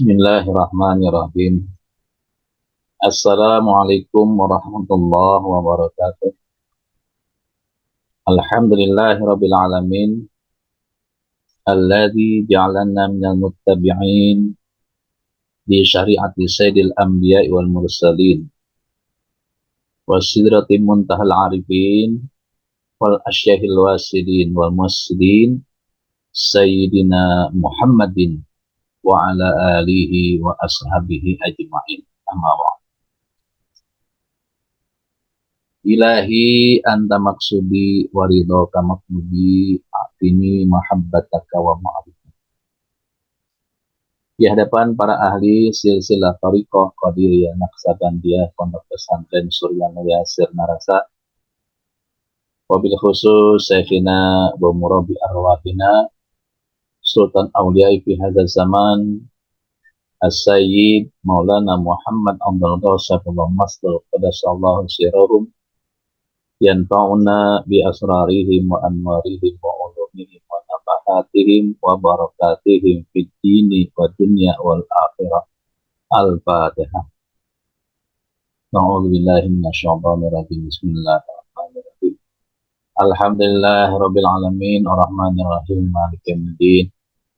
Bismillahirrahmanirrahim. Assalamualaikum warahmatullahi wabarakatuh. Alhamdulillahirabbil alamin. Alladzi ja'alana minal muttabi'in di syariati sayyidil anbiya'i wal mursalin wasidratil muntahal arifin wal asyahil wasidin wal muslimin sayyidina Muhammadin wa ala alihi wa ashabihi ajma'in. Amma ba'd. Ilahi anta maksudi waridhoka maklubi atini mahabbataka wa ma'rifah. Di hadapan para ahli silsilah Thariqah Qadiriyah Naqsabandiyah Pondok Pesantren Suryanaya Sirnarasa, wabil khusus Syekhina wa murabi arwahina Sultan Auliya'i fi hadzal zaman As-Sayyid Maulana Muhammad Abdul Ghafur Masdul Qadasallahu sirruhum yanfa'una bi asrarihim wa anwarihim wa ulumihim wa nafahatihim wa barakatihim fid dini wa dunya wal akhirah. Al-Fatihah. A'udzu billahi minasyaitonir rajim. Bismillahirrahmanirrahim. Alhamdulillahirabbil alamin arrahmanir rahim maliki yaumiddin.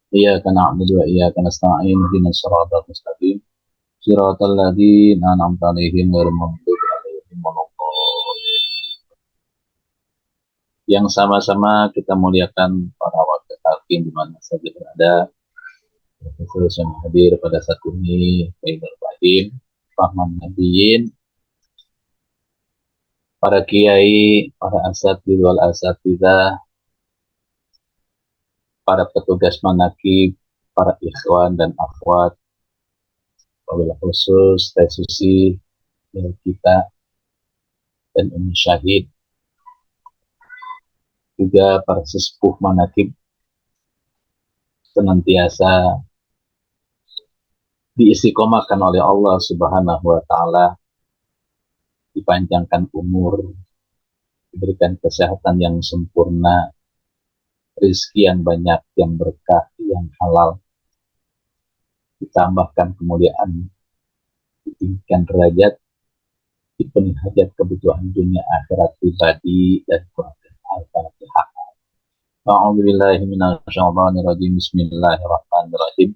Iyyaka na'budu wa iyyaka nasta'in ihdinas siratal mustaqim. Siratal ladzina an'amta 'alaihim ghairil maghdubi 'alaihim waladdallin. Yang sama-sama kita muliakan para wakil talqin di mana saja berada, khusus yang hadir pada saat ini, Sayyidul Fahim, Rahman Nabiyin, para kiai, para asatidz wal asatidzah, para petugas manakib, para ikhwan dan akhwat, wabil khusus Teh Susi kita dan Umi Syahid, juga para sesepuh manakib senantiasa diistiqomahkan oleh Allah Subhanahu wa taala, dipanjangkan umur, diberikan kesehatan yang sempurna, rezeki yang banyak, yang berkah, yang halal, ditambahkan kemuliaan, ditinggikan derajat, dipenuhi hajat kebutuhan dunia akhirat pribadi dan keluarga. Al-Fatihah. A'udzu billahi minasyaitonir rajim. Bismillahirrahmanirrahim.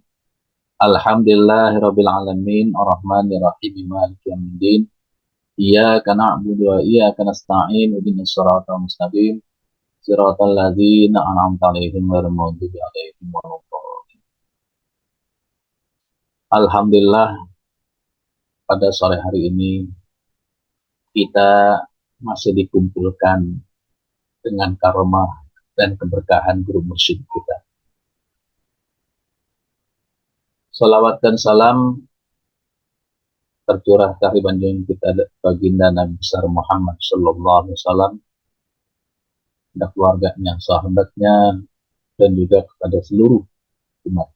Alhamdulillahirabbil alamin arrahmanir rahim maliki yaumiddin. Iyyaka na'budu wa iyyaka nasta'in ihdinas siratal mustaqim siratal ladzina an'amta 'alaihim ghairil maghdubi 'alaihim waladdallin. Alhamdulillah, pada sore hari ini kita masih dikumpulkan dengan karomah dan keberkahan guru mursyid kita. Salawat dan salam tercurah dari junjungan kita baginda Nabi besar Muhammad sallallahu alaihi wasallam, kepada keluarganya, sahabatnya, dan juga kepada seluruh umat.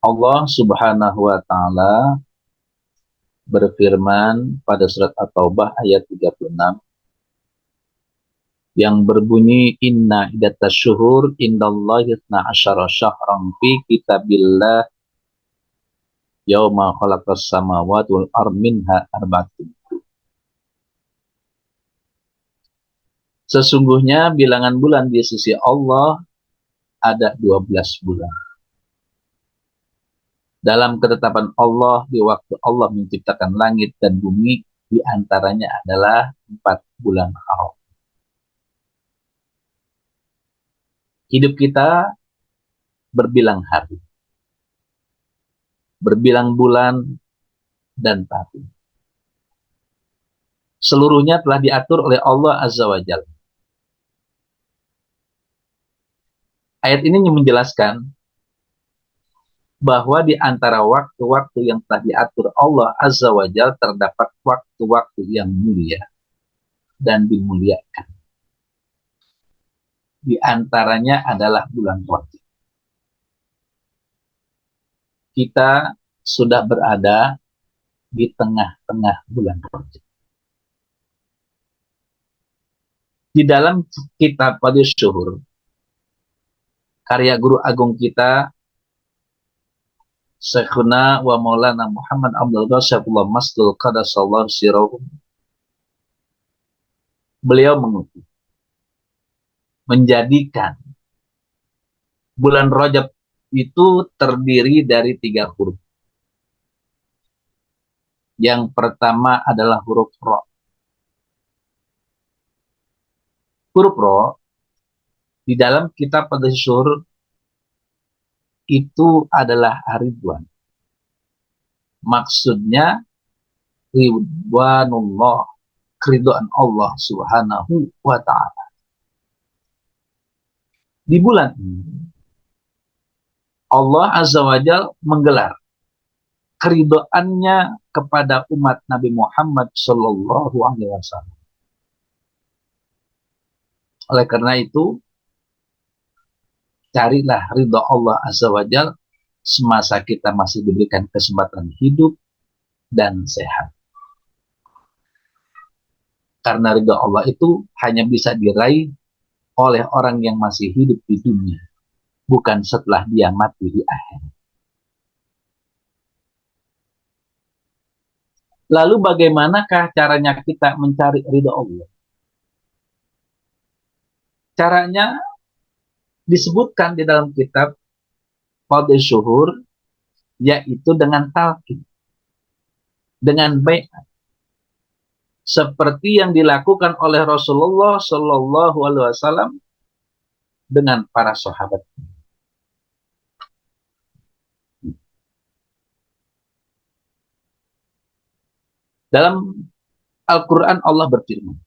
Allah Subhanahu wa taala berfirman pada surat At-Taubah ayat 36 yang berbunyi, inna iddatas syuhur indallahi 12 syahran fi kitabillah yauma khalaqas samawati wal ardh minha arba'atun. Sesungguhnya bilangan bulan di sisi Allah ada 12 bulan. Dalam ketetapan Allah, di waktu Allah menciptakan langit dan bumi, di antaranya adalah 4 bulan haram. Hidup kita berbilang hari, berbilang bulan dan tahun. Seluruhnya telah diatur oleh Allah Azza wa Jalla. Ayat ini menjelaskan bahwa di antara waktu-waktu yang telah diatur Allah Azza wa Jalla terdapat waktu-waktu yang mulia dan dimuliakan. Di antaranya adalah bulan Rajab. Kita sudah berada di tengah-tengah bulan Rajab. Di dalam kitab Fadhilus Syuhur, karya guru agung kita Syekhuna wa Maulana Muhammad Abdul Ghasyabullah Masdul Qadasallahu Sirahum, beliau mengutip, menjadikan bulan Rajab itu terdiri dari 3 huruf. Yang pertama adalah huruf Ro. Huruf Ro di dalam kitab Ad-Syuhur itu adalah Ridwan. Maksudnya Ridwanullah, keridhaan Allah Subhanahu wa ta'ala. Di bulan ini Allah Azza wa Jalla menggelar keridhaannya kepada umat Nabi Muhammad Sallallahu Alaihi Wasallam. Oleh karena itu, carilah ridha Allah Azza wa Jalla semasa kita masih diberikan kesempatan hidup dan sehat. Karena ridha Allah itu hanya bisa diraih oleh orang yang masih hidup di dunia, bukan setelah dia mati di akhir. Lalu bagaimanakah caranya kita mencari ridha Allah? Caranya disebutkan di dalam kitab Ad-Syuhur, yaitu dengan talqin, dengan bai'at, seperti yang dilakukan oleh Rasulullah Shallallahu Alaihi Wasallam dengan para sahabat. Dalam Al-Quran Allah berfirman,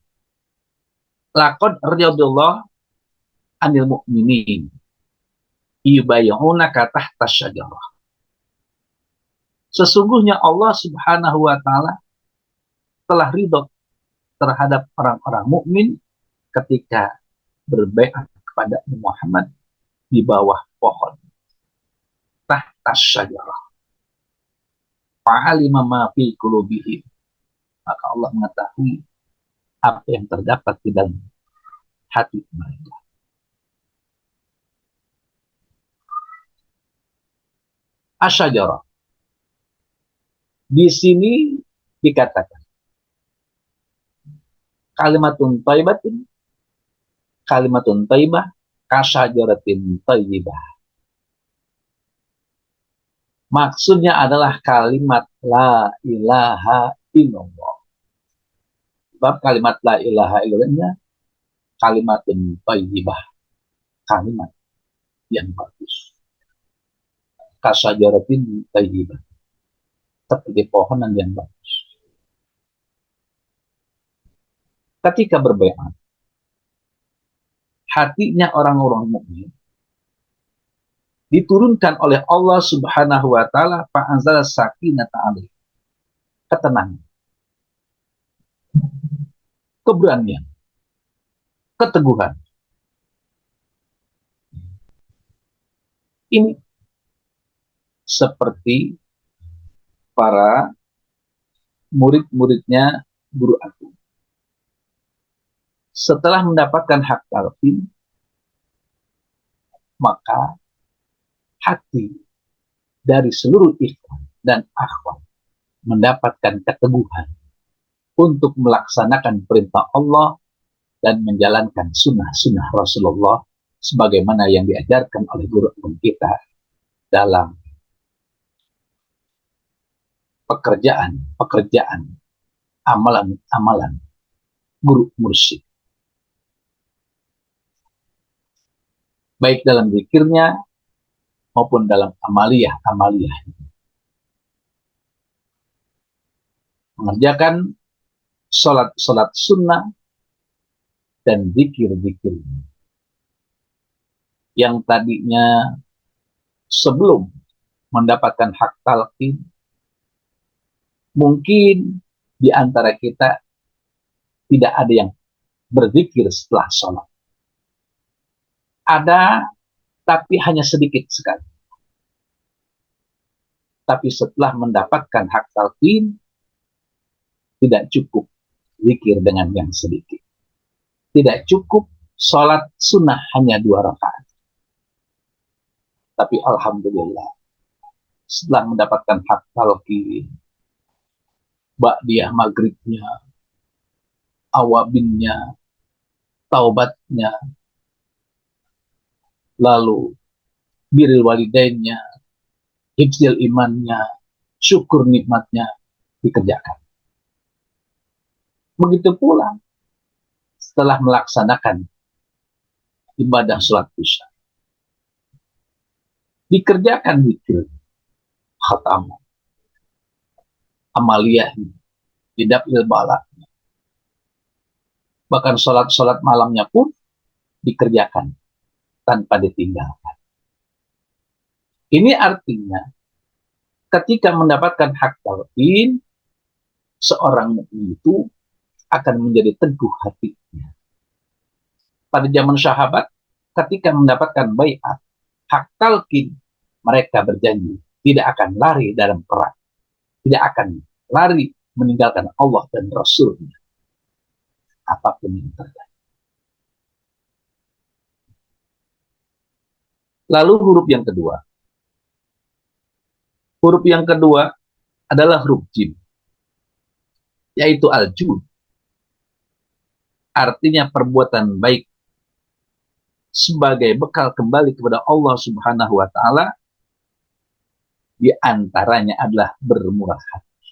laqad radiyallahu anil mu'minin yubayyi'unaka tahta syajarah. Sesungguhnya Allah Subhanahu wa ta'ala telah ridho terhadap orang-orang mukmin ketika berbaiat kepada Muhammad di bawah pohon tahta syajarah. Fa'alima ma fi qulubihim, maka Allah mengetahui apa yang terdapat di dalam hati mereka. Asyajarah di sini dikatakan kalimatun thayyibah kasyajaratin thayyibah. Maksudnya adalah kalimat la ilaha illallah. Sebab kalimat la ilaha illallahnya kalimatun thayyibah, kalimat yang bagus. Kasyajaratin thayyibah, seperti pohonan yang bagus. Ketika berbaiat, hatinya orang-orang mukmin diturunkan oleh Allah Subhanahu wa ta'ala fa'anzala sakinata alaih, ketenangan, keberanian, keteguhan. Ini seperti para murid-muridnya guru aku. Setelah mendapatkan hak talqin, maka hati dari seluruh ikhwan dan akhwat mendapatkan keteguhan untuk melaksanakan perintah Allah dan menjalankan sunnah-sunnah Rasulullah sebagaimana yang diajarkan oleh guru kita dalam pekerjaan, amalan guru mursyid. Baik dalam zikirnya maupun dalam amaliyah. Mengerjakan sholat sunnah dan zikir-zikir yang tadinya sebelum mendapatkan hak talqin, mungkin di antara kita tidak ada yang berzikir setelah sholat. Ada, tapi hanya sedikit sekali. Tapi setelah mendapatkan hak talqin, tidak cukup zikir dengan yang sedikit. Tidak cukup sholat sunnah hanya 2 rakaat. Tapi alhamdulillah, setelah mendapatkan hak talqin, ba'diyah maghribnya, awabinnya, taubatnya, lalu biril walidainnya, hifzil imannya, syukur nikmatnya dikerjakan. Begitu pula setelah melaksanakan ibadah sholat isya, dikerjakan zikir, khatam, amaliyah, tidak ilbalak. Bahkan sholat malamnya pun dikerjakan tanpa ditinggalkan. Ini artinya ketika mendapatkan hak talqin, seorang mukmin itu akan menjadi teguh hatinya. Pada zaman sahabat, ketika mendapatkan baiat, hak talqin, mereka berjanji tidak akan lari dalam perang, tidak akan lari meninggalkan Allah dan Rasulnya, apapun yang terjadi. Lalu huruf yang kedua. Huruf yang kedua adalah huruf jim, yaitu al-jud. Artinya perbuatan baik sebagai bekal kembali kepada Allah Subhanahu wa taala, di antaranya adalah bermurah hati,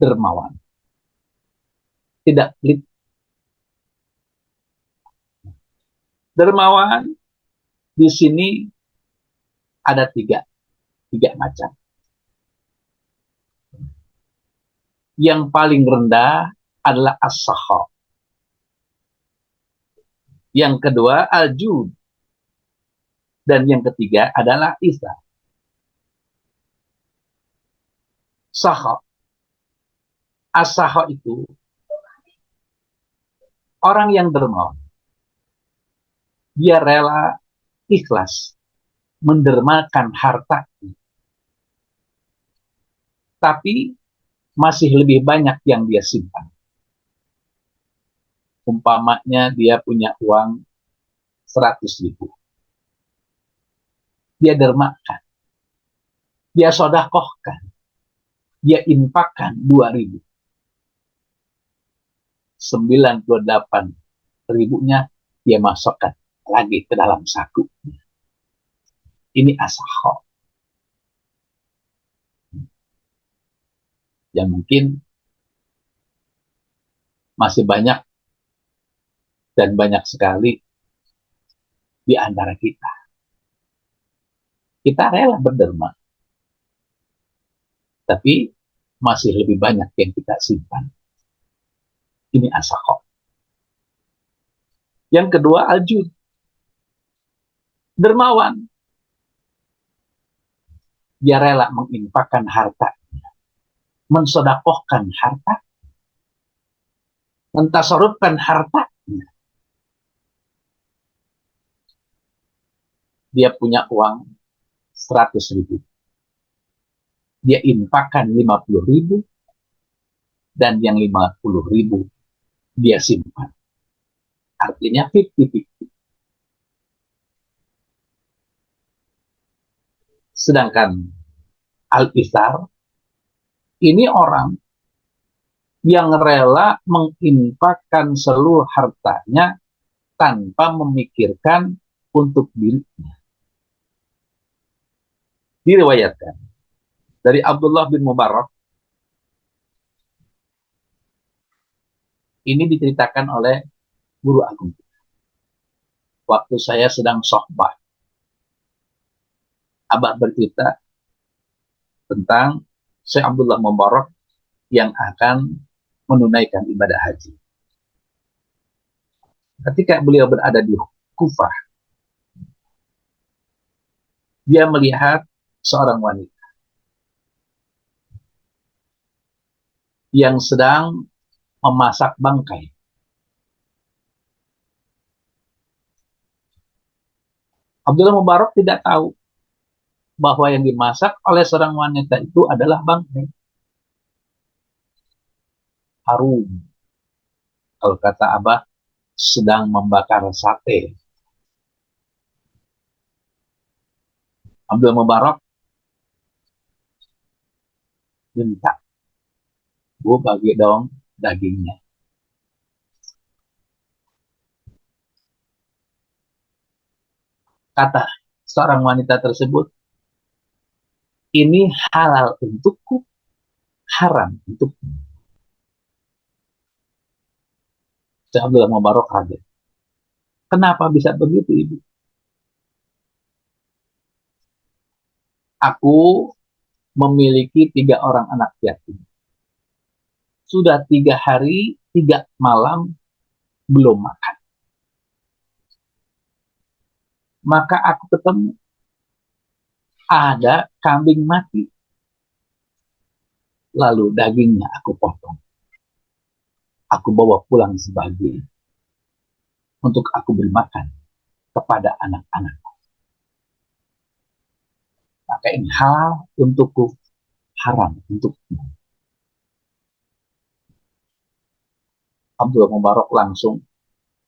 dermawan, tidak pelit. Dermawan di sini ada tiga macam. Yang paling rendah adalah as-sakha. Yang kedua al-jud. Dan yang ketiga adalah isa. Sakha. As-sakha itu orang yang dermawan. Dia rela ikhlas mendermakan harta, tapi masih lebih banyak yang dia simpan. Umpamanya dia punya uang 100.000. Dia dermakan, dia sodakohkan, dia infakkan 2.000. 98 ribunya dia masukkan lagi ke dalam saku. Ini as-sakha. Yang mungkin masih banyak dan banyak sekali di antara kita. Kita rela berderma, tapi masih lebih banyak yang kita simpan. Ini as-sakha. Yang kedua al-jud, dermawan. Dia rela menginfakkan harta, mensodakohkan harta, mentasarufkan harta. Dia punya uang 100.000. Dia infakkan 50.000, dan yang 50.000 dia simpan. Artinya 50-50. Sedangkan al-ithar, ini orang yang rela menginfakkan seluruh hartanya tanpa memikirkan untuk dirinya. Diriwayatkan dari Abdullah bin Mubarak, ini diceritakan oleh guru agung. Waktu saya sedang sohbah, Abah bercerita tentang Syekh Abdullah Mubarak yang akan menunaikan ibadah haji. Ketika beliau berada di Kufah, dia melihat seorang wanita yang sedang memasak bangkai. Abdullah Mubarak tidak tahu bahwa yang dimasak oleh seorang wanita itu adalah bangkai. Harum. Kalau kata Abah, sedang membakar sate. Abdul Mubarak minta, Bu bagi dong dagingnya. Kata seorang wanita tersebut, ini halal untukku, haram untukku. Syekh Abdul Mubarak kaget. Kenapa bisa begitu, Ibu? Aku memiliki 3 orang anak yatim. Sudah 3 hari, 3 malam belum makan. Maka aku ketemu ada kambing mati. Lalu dagingnya aku potong. Aku bawa pulang sebagai untuk aku beri makan kepada anak-anakku. Maka ini halal untukku, haram untukku. Abdul Mubarak langsung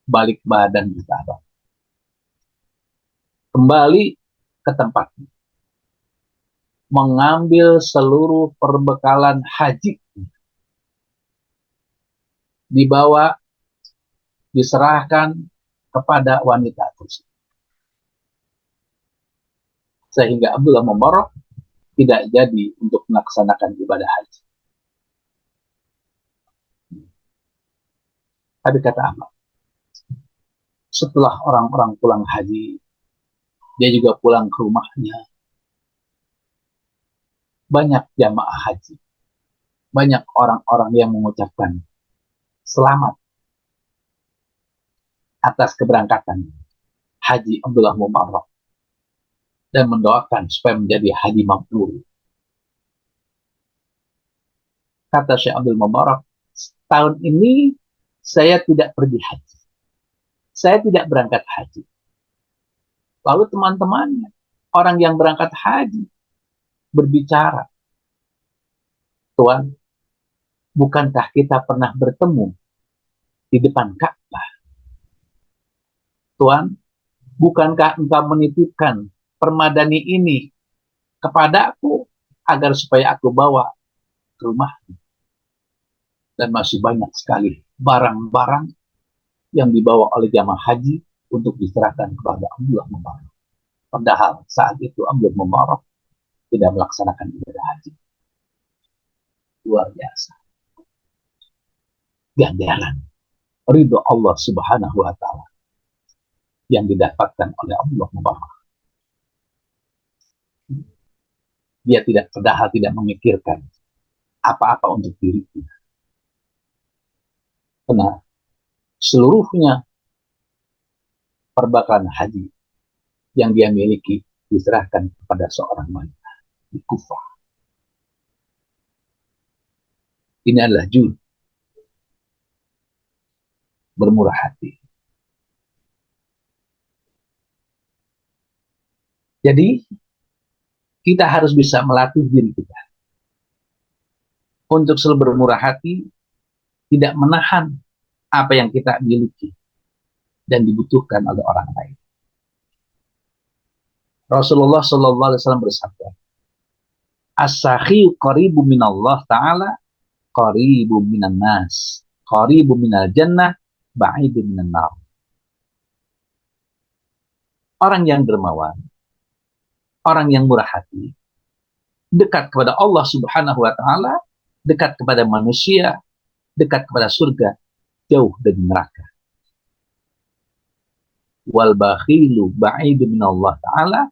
balik badan ke Ka'bah. Kembali ke tempatnya. Mengambil seluruh perbekalan haji. Dibawa, diserahkan kepada wanita tersebut. Sehingga Abdullah Mubarak tidak jadi untuk melaksanakan ibadah haji. Tapi kata apa? Setelah orang-orang pulang haji, dia juga pulang ke rumahnya. Banyak jamaah haji. Banyak orang-orang yang mengucapkan selamat atas keberangkatan haji Abdullah Mubarak dan mendoakan supaya menjadi haji mabrur. Kata Syekh Abdul Mubarak, tahun ini saya tidak pergi haji. Saya tidak berangkat haji. Lalu teman-temannya, orang yang berangkat haji, berbicara, Tuan, bukankah kita pernah bertemu di depan Ka'bah? Tuan, bukankah engkau menitipkan permadani ini kepadaku agar supaya aku bawa ke rumah? Dan masih banyak sekali barang-barang yang dibawa oleh jamaah haji untuk diserahkan kepada Abdullah Mubarak. Padahal saat itu Abdullah Mubarak tidak melaksanakan ibadah haji. Luar biasa. Ganjaran ridho Allah Subhanahu wa Ta'ala yang didapatkan oleh Abdullah Mubarak. Dia padahal tidak memikirkan apa-apa untuk dirinya. Karena seluruhnya perbekalan haji yang dia miliki diserahkan kepada seorang wanita di Kufah. Ini adalah jud, bermurah hati. Jadi kita harus bisa melatih diri kita untuk selalu bermurah hati, tidak menahan apa yang kita miliki dan dibutuhkan oleh orang lain. Rasulullah Shallallahu Alaihi Wasallam bersabda, "As-sakhiyu qaribu minallah Ta'ala, qaribu minan nas, qaribu minal jannah, ba'idu minan nar." Orang yang dermawan, orang yang murah hati, dekat kepada Allah Subhanahu wa Ta'ala, dekat kepada manusia, dekat kepada surga, jauh dari neraka. Wal bakhilu ba'idu minallah Ta'ala,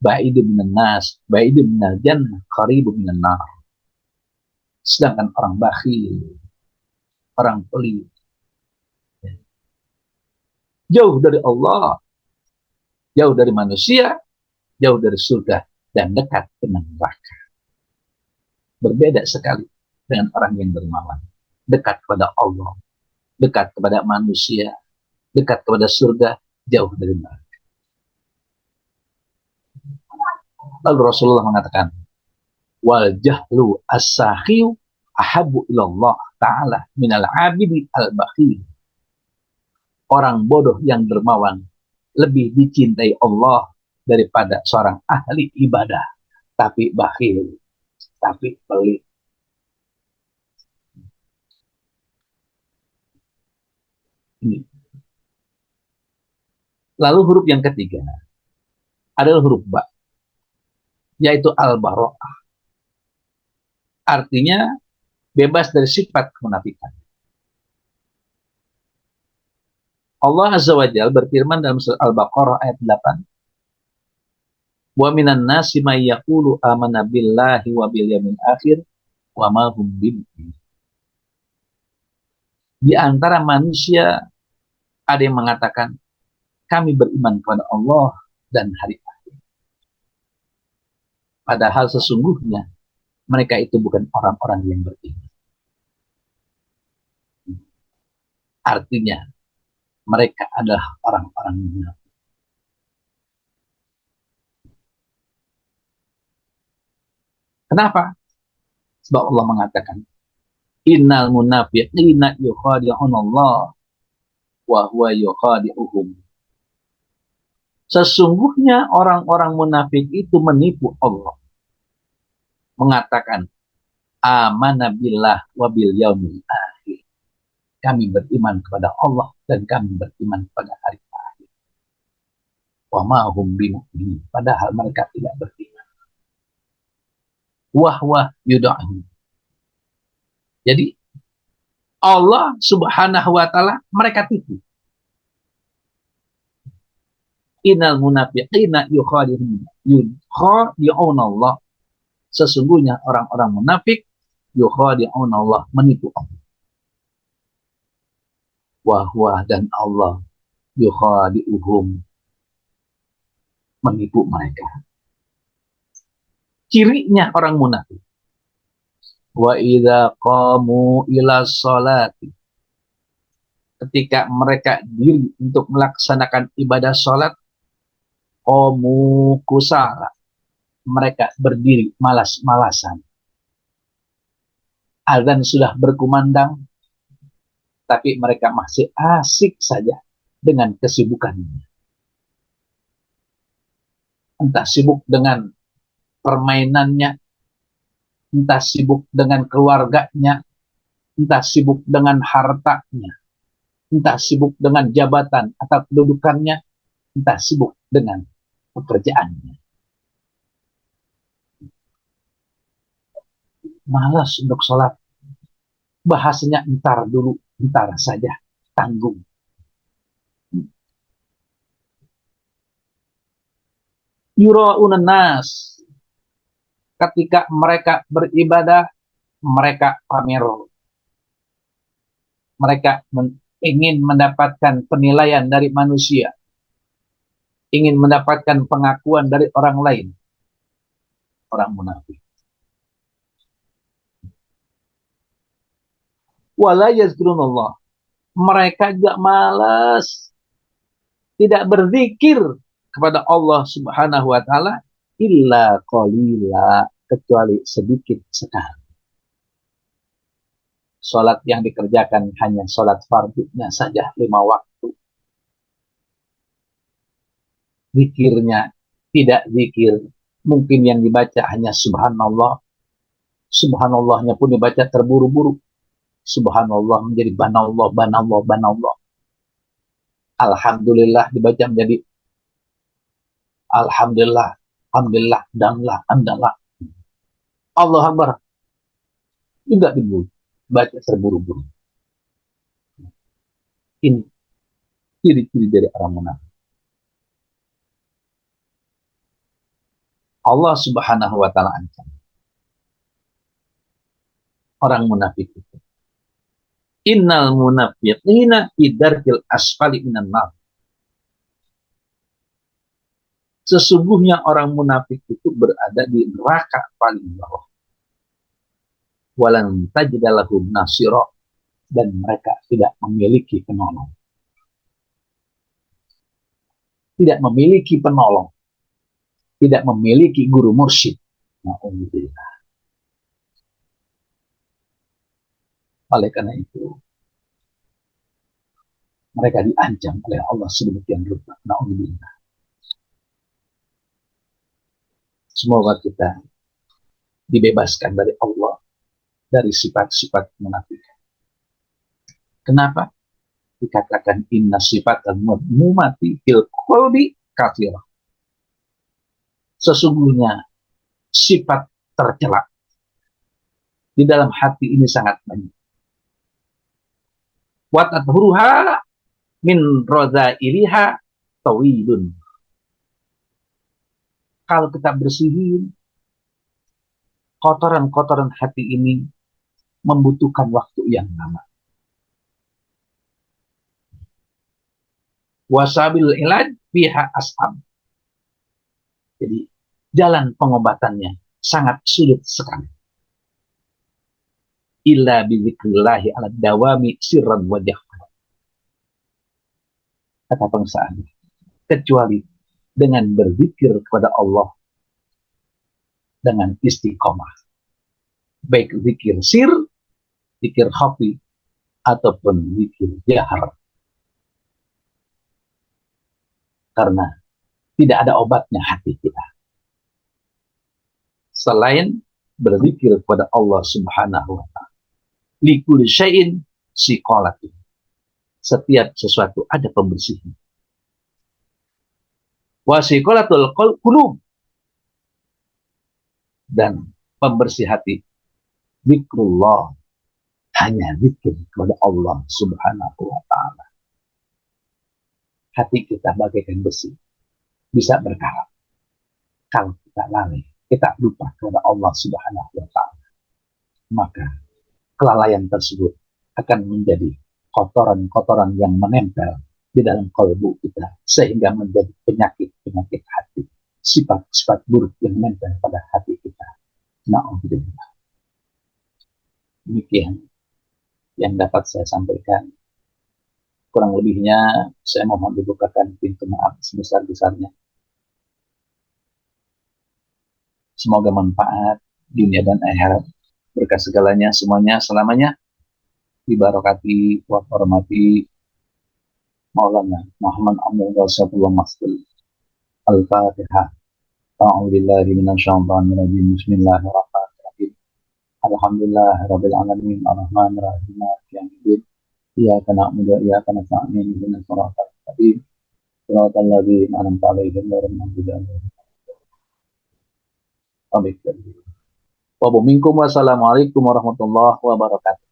ba'idu minan nas, ba'idu minal jannah, qaribu minan nar. Sedangkan orang bakhil, orang pelit, jauh dari Allah, jauh dari manusia, jauh dari surga, dan dekat dengan neraka. Berbeda sekali dengan orang yang dermawan, dekat kepada Allah, dekat kepada manusia, dekat kepada surga, jauh dari neraka. Lalu Rasulullah mengatakan, wal jahlu as-sakhiyu ahabbu ilallah ta'ala minal abidi al-bakhil. Orang bodoh yang dermawan lebih dicintai Allah daripada seorang ahli ibadah tapi bakhil, tapi pelit. Ini. Lalu huruf yang ketiga adalah huruf ba, yaitu al-bara'ah. Artinya bebas dari sifat kemunafikan. Allah Azza wa Jalla berfirman dalam surah Al-Baqarah ayat 8, "Wa minan nasi may yaqulu amanna billahi wa bil yaumil akhir wa ma hum bimu'minin." Di antara manusia ada yang mengatakan kami beriman kepada Allah dan hari akhir. Padahal sesungguhnya mereka itu bukan orang-orang yang beriman. Artinya mereka adalah orang-orang munafik. Kenapa? Sebab Allah mengatakan, innal munafiqina yukhadi'unallah wa huwa yukhadi'uhum. Sesungguhnya orang-orang munafik itu menipu Allah. Mengatakan, amana billah wa bil yaumil akhir. Kami beriman kepada Allah dan kami beriman pada hari akhir. Wa ma hum bimu'minin. Padahal mereka tidak beriman. Wahwa yuda'hum. Jadi Allah Subhanahu wa taala mereka tipu. Innal munafiqina yukhadi'un Allah. Sesungguhnya orang-orang munafik yukhadi'un Allah, menipu Allah. Wa huwa, dan Allah yukhadi'uhum, menipu mereka. Cirinya orang munafik. Wa idza qamu ila sholati, ketika mereka diri untuk melaksanakan ibadah sholat, qamu kusala, mereka berdiri malas-malasan. Azan sudah berkumandang, tapi mereka masih asik saja dengan kesibukannya. Entah sibuk dengan permainannya, entah sibuk dengan keluarganya, entah sibuk dengan hartanya, entah sibuk dengan jabatan atau kedudukannya, entah sibuk dengan pekerjaannya. Malas untuk sholat. Bahasanya entar dulu, entar saja, tanggung. Yura'unan nas, ketika mereka beribadah, mereka pamer. Mereka ingin mendapatkan penilaian dari manusia, ingin mendapatkan pengakuan dari orang lain. Orang munafik. Wala yazkurunallah, mereka juga malas, tidak berzikir kepada Allah Subhanahu wa taala illa qalila, kecuali sedikit sekali. Salat yang dikerjakan hanya salat fardhunya saja 5 waktu. Zikirnya tidak zikir, mungkin yang dibaca hanya subhanallah. Subhanallahnya pun dibaca terburu-buru. Subhanallah menjadi banallah, banallah, banallah. Alhamdulillah dibaca menjadi alhamdulillah, alhamdulillah, danlah, andallah. Allah Akbar juga dibaca terburu-buru. Ini ciri-ciri dari orang munafik. Allah Subhanahu wa taala ancam orang munafik itu. Innal munafiqina fi darkil asfali minan nar. Sesungguhnya orang munafik itu berada di neraka paling bawah. Walan tajida lahum nasira, dan mereka tidak memiliki penolong. Tidak memiliki penolong. Tidak memiliki guru mursyid. Na'udzubillah. Oleh karena itu, mereka diancam oleh Allah sedemikian rupa. Na'udzubillah. Semoga kita dibebaskan dari Allah dari sifat-sifat munafikan. Kenapa? Dikatakan inna sifat al-mumati fil qalbi kafirah. Sesungguhnya sifat tercela di dalam hati ini sangat banyak. Wa tadhuruha min radzailiha tawilun. Kalau kita bersihin kotoran-kotoran hati ini membutuhkan waktu yang lama. Wasabil ilaj biha ashab. Jadi jalan pengobatannya sangat sulit sekali. Illa bizikrillahi ala dawami sirran wa jahran. Kata pengusaha, kecuali dengan berzikir kepada Allah dengan istiqomah. Baik zikir sir, zikir khafi, ataupun zikir jahar. Karena tidak ada obatnya hati kita selain berzikir kepada Allah Subhanahu wa ta'ala. Likulli syai'in siqalatin. Setiap sesuatu ada pembersihnya. Wa siqalatul qulub. Dan pembersih hati zikrullah, hanya zikir kepada Allah Subhanahu wa ta'ala. Hati kita bagaikan besi, bisa berkarat. Kalau kita lalai, kita lupa kepada Allah Subhanahu wa ta'ala, maka kelalaian tersebut akan menjadi kotoran-kotoran yang menempel di dalam kalbu kita, sehingga menjadi penyakit-penyakit hati, sifat-sifat buruk yang menempel pada hati kita. Na'udzubillah. Demikian yang dapat saya sampaikan. Kurang lebihnya saya mohon dibukakan pintu maaf sebesar-besarnya. Semoga manfaat dunia dan akhirat, berkah segalanya semuanya selamanya dibarakati wa hormati Maulana Muhammad Abdul Rasulullah Masjid. Al-Fatihah. A'udzubillahi minasyaitonir rajim. Bismillahirrahmanirrahim. Alhamdulillahirabbil alamin arrahmanir rahim maliki yaumiddin. Iyyaka na'budu wa iyyaka nasta'in ihdinas siratal mustaqim. Siratal ladzina an'amta 'alaihim ghairil maghdubi 'alaihim waladdallin. Wassalamualaikum warahmatullahi wabarakatuh.